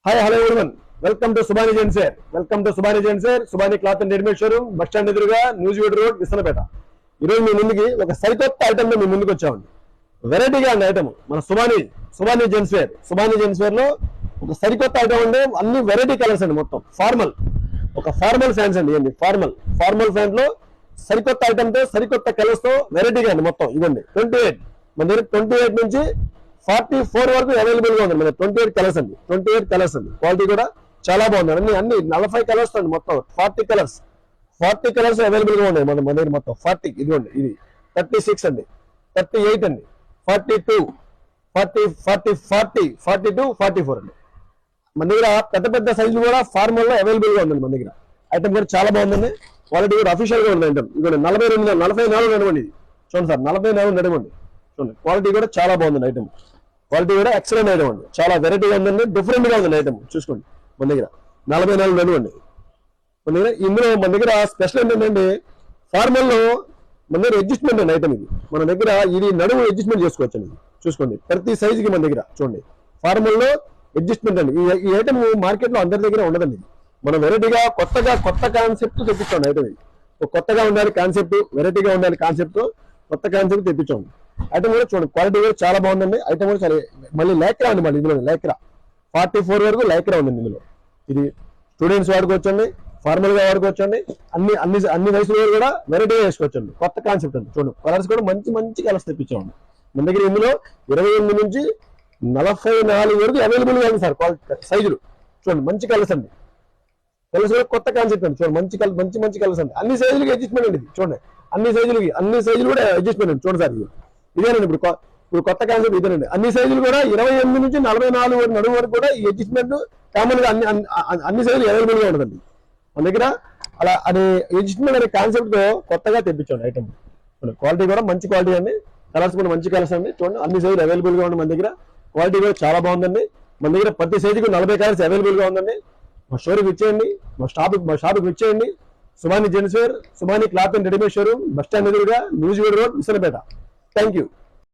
Hi hello everyone, welcome to Subani gents wear. Subani cloth and readymade showroom, bus stand ఎదురుగా, Nuzvid road, Visanapeta. ఈరోజు మీ ముందుకి ఒక సరికొత్త ఐటమ్ మీ ముందుకు వచ్చామండి. వెరైటీగా ఉంది ఐటమ్. మన సుబాని జెంట్స్ వేర్ లో ఒక సరికొత్త ఐటమ్ అండి. అన్ని వెరైటీ కలర్స్ అండి. మొత్తం ఫార్మల్ ఫ్యాన్స్ అండి. ఇవన్నీ ఫార్మల్ ఫ్యాన్స్ లో సరికొత్త ఐటమ్ తో, సరికొత్త కలర్స్ తో వెరైటీగా అండి. మొత్తం ఇవ్వండి 28 మన దగ్గర 28 నుంచి 44 వరకు అవైలబుల్ గా ఉంది. మన 28 కలర్స్ అండి. క్వాలిటీ కూడా చాలా బాగుంది. అన్ని 40 కలర్స్ అండి. మొత్తం 40 కలర్స్ అవైలబుల్ గా ఉన్నాయి మన దగ్గర. మొత్తం 40 ఇదిగోండి. ఇది 36 అండి, 38 అండి, 42, 44 అండి. మన దగ్గర పెద్ద సైజు కూడా ఫార్మల్ లో అవైలబుల్ గా ఉందండి. మన దగ్గర ఐటమ్ కూడా చాలా బాగుందండి. క్వాలిటీ కూడా అఫీషియల్ గా ఉంది ఐటమ్. ఇదిగోండి 44 నడవండి. ఇది చూడండి సార్, 44 నడవండి. చూడండి క్వాలిటీ కూడా చాలా బాగుందండి. ఐటమ్ క్వాలిటీ కూడా ఎక్సలెంట్ ఐటమ్ అండి. చాలా వెరైటీగా ఉందండి, డిఫరెంట్ గా ఉందండి ఐటమ్. చూసుకోండి మన దగ్గర 44 నడవండి. మన దగ్గర ఇందులో మన దగ్గర స్పెషల్ ఏంటంటే ఫార్మల్ లో మన దగ్గర అడ్జస్ట్మెంట్ అండి ఐటమ్. ఇది మన దగ్గర ఇది నడుము అడ్జస్ట్మెంట్ చేసుకోవచ్చు అండి. చూసుకోండి ప్రతి సైజుకి మన దగ్గర చూడండి ఫార్మల్ లో అడ్జస్ట్మెంట్ అండి. ఈ ఐటమ్ మార్కెట్ లో అందరి దగ్గర ఉండదండి. మనం వెరైటీగా కొత్త కాన్సెప్ట్ తెప్పించాం ఐటమ్. ఇది కొత్తగా ఉండాలి కాన్సెప్ట్, వెరైటీగా ఉండాలి కాన్సెప్ట్, కొత్త కాన్సెప్ట్ తెప్పించాం. ఐటమ్ కూడా చూడండి క్వాలిటీ కూడా చాలా బాగుందండి. ఐటమ్ కూడా చాలా మళ్ళీ లైక్రా ఉంది. మళ్ళీ ఇందులో లైక్రా 44 వరకు లైక్రా ఉందండి. ఇందులో ఇది స్టూడెంట్స్ వాడుకోవచ్చండి, ఫార్మల్ గా వాడుకోవచ్చండి. అన్ని వయసులో కూడా వెరైటీగా వేసుకోవచ్చండి. కొత్త కాన్సెప్ట్ అండి. చూడండి కలర్స్ కూడా మంచి కలర్స్ తెప్పించామండి. మన దగ్గర ఇందులో 28 నుంచి 44 వరకు అవైలబుల్ గా ఉంది సార్. సైజులు చూడండి మంచి కలర్స్ అండి. కలర్స్ కూడా కొత్త కాన్సెప్ట్ అండి. చూడండి మంచి కలర్స్ అండి. అన్ని సైజులకి అడ్జస్ట్మెంట్ అండి. ఇది చూడండి అన్ని సైజులు కూడా అడ్జస్ట్మెంట్ అండి. చూడండి సార్ ఇదేనండి. ఇప్పుడు కొత్త కాన్సెప్ట్ ఇదేనండి. అన్ని సైజులు కూడా 28 నుంచి 44 నడుము వరకు కూడా ఈ అడ్జస్ట్మెంట్ కామన్ గా అన్ని సైజులు అవైలబుల్ గా ఉంటుందండి మన దగ్గర. అలా అది అడ్జస్ట్మెంట్ అనే కాన్సెప్ట్ తో కొత్తగా తెప్పించండి ఐటమ్. క్వాలిటీ కూడా మంచి క్వాలిటీ అండి. కలర్స్ కూడా మంచి కలర్స్ అండి. చూడండి అన్ని సైజులు అవైలబుల్ గా ఉంది మన దగ్గర. క్వాలిటీ కూడా చాలా బాగుందండి. మన దగ్గర ప్రతి సైజుకి 40 కలర్స్ అవైలబుల్ గా ఉందండి. మా షోరూమ్ ఇచ్చేయండి, మా షాప్కి ఇచ్చేయండి. Subani gents wear, Subani cloth and readymade showroom, bus stand ఎదురుగా, Nuzvid road, Visannapeta. Thank you.